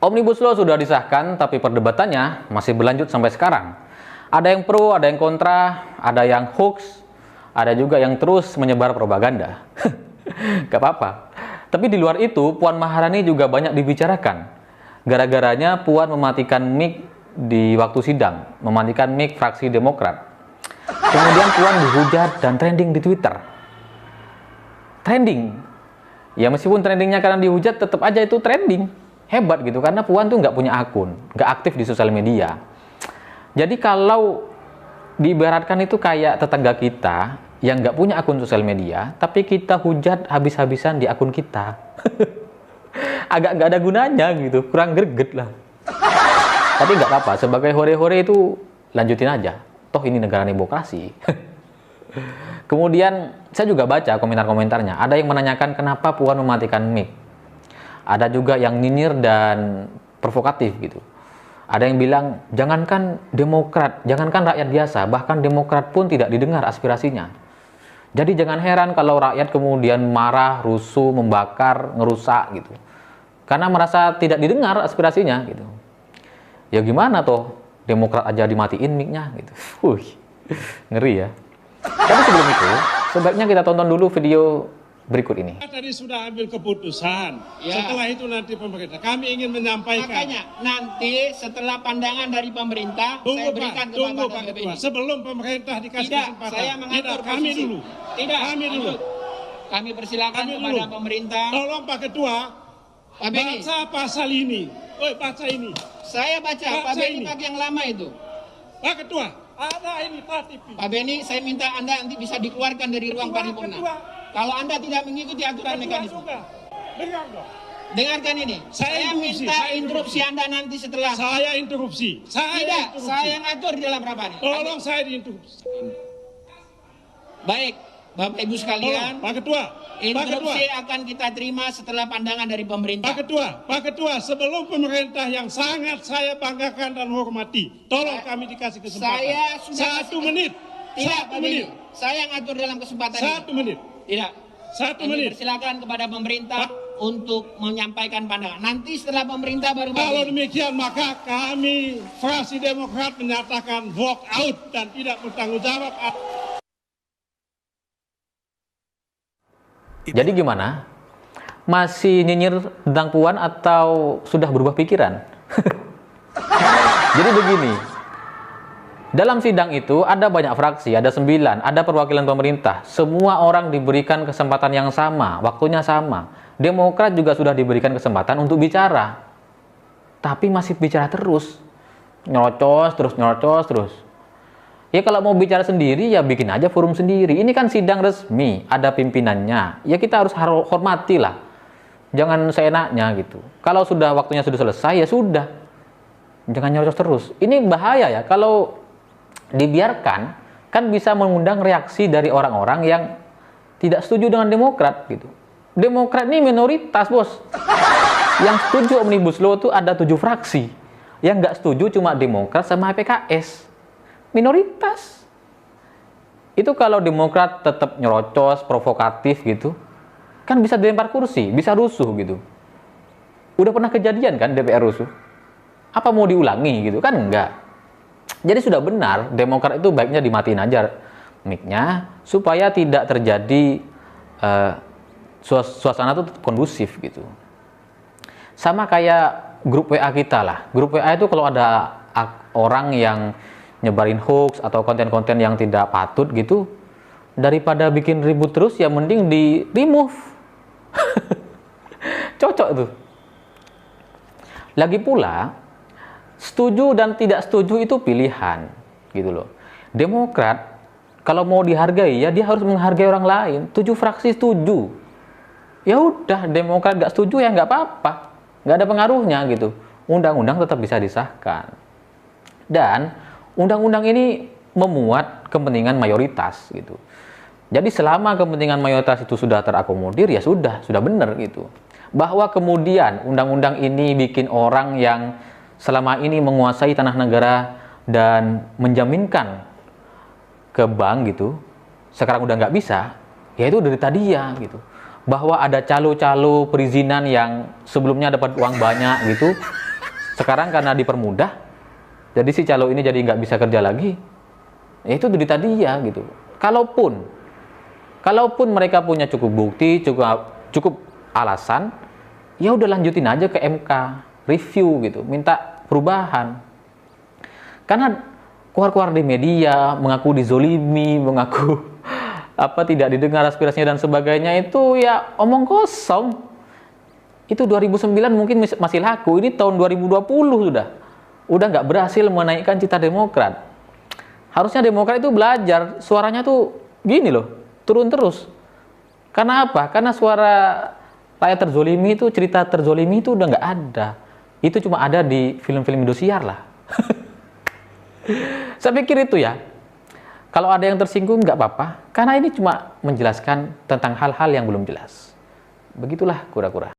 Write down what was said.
Omnibus Law sudah disahkan, tapi perdebatannya masih berlanjut sampai sekarang. Ada yang pro, ada yang kontra, ada yang hoax, ada juga yang terus menyebar propaganda. Gak apa-apa. Tapi di luar itu, Puan Maharani juga banyak dibicarakan. Gara-garanya Puan mematikan mic di waktu sidang, mematikan mic fraksi Demokrat. Kemudian Puan dihujat dan trending di Twitter. Trending. Ya meskipun trendingnya karena dihujat, tetap aja itu trending. Hebat gitu, karena Puan tuh nggak punya akun, nggak aktif di sosial media. Jadi kalau diibaratkan itu kayak tetangga kita yang nggak punya akun sosial media, tapi kita hujat habis-habisan di akun kita. Agak nggak ada gunanya gitu, kurang greget lah. Tapi nggak apa-apa, sebagai hore-hore itu lanjutin aja. Toh ini negara demokrasi. Kemudian saya juga baca komentar-komentarnya. Ada yang menanyakan kenapa Puan mematikan mic. Ada juga yang nyinyir dan provokatif gitu. Ada yang bilang, jangankan Demokrat, jangankan rakyat biasa, bahkan Demokrat pun tidak didengar aspirasinya. Jadi jangan heran kalau rakyat kemudian marah, rusuh, membakar, ngerusak gitu. Karena merasa tidak didengar aspirasinya gitu. Ya gimana toh, Demokrat aja dimatiin mic-nya gitu. Ngeri ya. Tapi sebelum itu, sebaiknya kita tonton dulu video berikut ini. Tadi sudah ambil keputusan. Ya. Setelah itu nanti pemerintah. Kami ingin menyampaikan. Makanya nanti setelah pandangan dari pemerintah, saya berikan kepada Pak Ketua. Sebelum pemerintah dikasih kesempatan. Saya mengatur kami posisi. dulu. Tidak, kami dulu. Kami persilakan kepada pemerintah. Tolong Pak Ketua, Pak Beni, baca pasal ini. Baca ini. Saya baca. Pak Beni pakai yang lama itu. Pak Ketua, ada ini tatip. Pak Beni, saya minta Anda nanti bisa dikeluarkan dari ruang paripurna. Kalau Anda tidak mengikuti aturan mekanisme. Dengar dong. Dengarkan ini. Saya minta interupsi Anda nanti setelah. Saya interupsi. Tidak, saya ngatur di dalam rapat. Tolong saya diinterupsi. Baik, Bapak Ibu sekalian. Pak Ketua. Interupsi akan kita terima setelah pandangan dari pemerintah. Pak Ketua, sebelum pemerintah yang sangat saya banggakan dan hormati, tolong kami dikasih kesempatan. Saya sudah 1 menit. Tidak, Pak Beni. menit. Saya ngatur dalam kesempatan ini. 1 menit. Tidak. 1 menit. Persilakan kepada pemerintah untuk menyampaikan pandangan. Nanti setelah pemerintah baru. Kalau demikian maka kami fraksi Demokrat menyatakan walk out dan tidak bertanggung jawab. Jadi gimana? Masih nyinyir tentang Puan atau sudah berubah pikiran? Jadi begini, dalam sidang itu ada banyak fraksi, ada 9, ada perwakilan pemerintah. Semua orang diberikan kesempatan yang sama, waktunya sama. Demokrat juga sudah diberikan kesempatan untuk bicara. Tapi masih bicara terus. Nyerocos terus. Ya kalau mau bicara sendiri ya bikin aja forum sendiri. Ini kan sidang resmi, ada pimpinannya. Ya kita harus hormati lah. Jangan seenaknya gitu. Kalau sudah waktunya sudah selesai ya sudah. Jangan nyerocos terus. Ini bahaya ya kalau dibiarkan, kan bisa mengundang reaksi dari orang-orang yang tidak setuju dengan Demokrat gitu. Demokrat ini minoritas, bos. Yang setuju Omnibus Law itu ada 7 fraksi. Yang nggak setuju cuma Demokrat sama PKS. Minoritas. Itu kalau Demokrat tetap nyerocos, provokatif gitu, kan bisa dilempar kursi, bisa rusuh gitu. Udah pernah kejadian kan DPR rusuh? Apa mau diulangi gitu? Kan enggak. Jadi sudah benar, Demokrat itu baiknya dimatiin aja mic-nya supaya tidak terjadi suasana itu kondusif gitu. Sama kayak grup WA kita lah. Grup WA itu kalau ada orang yang nyebarin hoax atau konten-konten yang tidak patut gitu, daripada bikin ribut terus ya mending di remove. Cocok tuh. Lagi pula, setuju dan tidak setuju itu pilihan gitu loh. Demokrat kalau mau dihargai ya dia harus menghargai orang lain. 7 fraksi setuju. Ya udah, Demokrat nggak setuju ya nggak apa-apa. Nggak ada pengaruhnya gitu. Undang-undang tetap bisa disahkan. Dan undang-undang ini memuat kepentingan mayoritas gitu. Jadi selama kepentingan mayoritas itu sudah terakomodir ya sudah benar gitu. Bahwa kemudian undang-undang ini bikin orang yang selama ini menguasai tanah negara dan menjaminkan ke bank gitu, sekarang udah nggak bisa, ya itu dari tadi ya gitu. Bahwa ada calo-calo perizinan yang sebelumnya dapat uang banyak gitu, Sekarang karena dipermudah, jadi si calo ini jadi nggak bisa kerja lagi. Ya itu derita dia gitu. Kalaupun mereka punya cukup bukti, cukup alasan, ya udah lanjutin aja ke MK, review gitu, minta perubahan. Karena keluar-keluar di media, mengaku dizolimi, mengaku tidak didengar aspirasinya dan sebagainya, itu ya omong kosong. Itu 2009 mungkin masih laku, ini tahun 2020 udah nggak berhasil menaikkan citra Demokrat. Harusnya Demokrat itu belajar, suaranya tuh gini loh, turun terus. Karena apa? Karena suara rakyat terzolimi itu, cerita terzolimi itu udah nggak ada. Itu cuma ada di film-film Indosiar lah. Saya pikir itu ya. Kalau ada yang tersinggung nggak apa-apa, karena ini cuma menjelaskan tentang hal-hal yang belum jelas. Begitulah kura-kura.